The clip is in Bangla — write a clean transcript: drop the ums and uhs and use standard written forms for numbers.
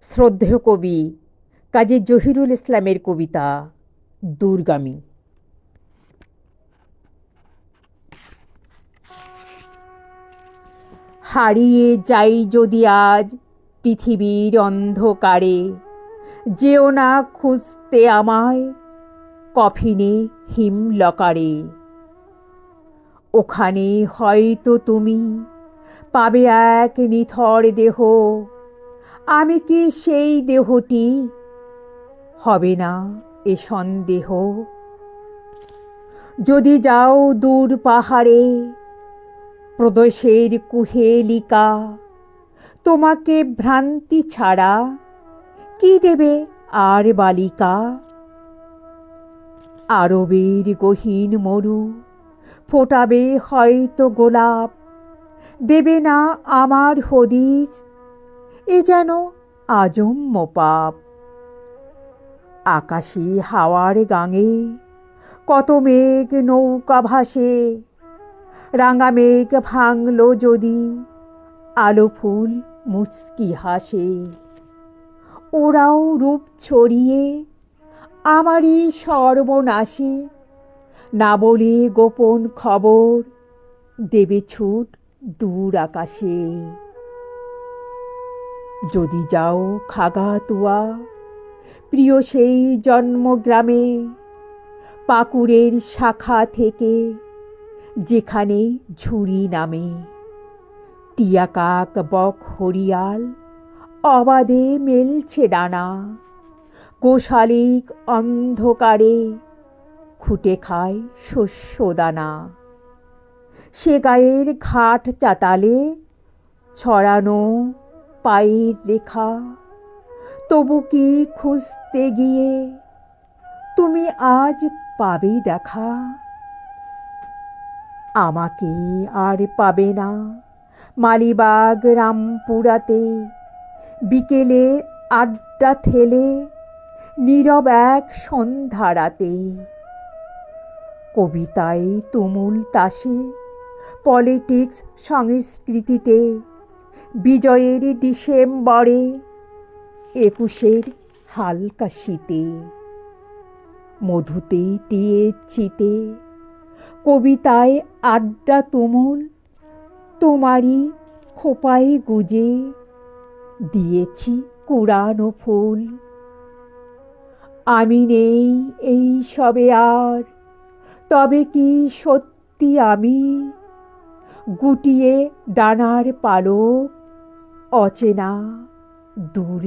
শ্রদ্ধেয় কবি কাজী জহিরুল ইসলামের কবিতা দূরগামী। হারিয়ে যাই যদি আজ পৃথিবীর অন্ধকারে, যেও না খুঁজতে আমায় কফিনে হিমলকারে। ওখানে হয়তো তুমি পাবে এক নিথর দেহ, আমি কি সেই দেহটি? হবে না এ সন্দেহ। যদি যাও দূর পাহাড়ে, প্রদেশের কুহেলিকা, তোমাকে ভ্রান্তি ছাড়া কি দেবে আর বালিকা? আরবের গহীন মরু ফোটাবে হয়তো গোলাপ, দেবে না আমার হদিস, এ যেন আজন্ম পাপ। আকাশে হাওয়ার গাঙে কত মেঘ নৌকা ভাসে, রাঙা মেঘ ভাঙল যদি আলো ফুল মুচকি হাসে। ওরাও রূপ ছড়িয়ে আমারই সর্বনাশে, না বলে গোপন খবর দেবে ছুট দূর আকাশে। যদি যাও খাগাতুয়া, প্রিয় সেই জন্মগ্রামে, পাকুড়ের শাখা থেকে যেখানে ঝুরি নামে, টিয়া কাক বক হরিয়াল অবাধে মেলছে ডানা, গোশালিক অন্ধকারে খুঁটে খায় শস্য দানা। সে গায়ের ঘাট চাতালে ছড়ানো পায়ের রেখা, তবু কি খুঁজতে গিয়ে তুমি আজ পাবে দেখা? আমাকে আর পাবে না মালিবাগ রামপুরাতে, বিকেলে আড্ডা থেলে নীরব এক সন্ধ্যারাতে। কবিতায় তুমুল তাসে, পলিটিক্স সংস্কৃতিতে, বিজয়ের ডিসেম্বরে, ২১-এর হালকা শীতে, মধুতে টিয়েছিতে, কবিতায় আড্ডা তুমুল, তোমারই খোঁপায় গুজে দিয়েছি কুড়ানো ফুল। আমি নেই এই সবে আর, তবে কি সত্যি আমি গুটিয়ে ডানার পালক অচেনা দূর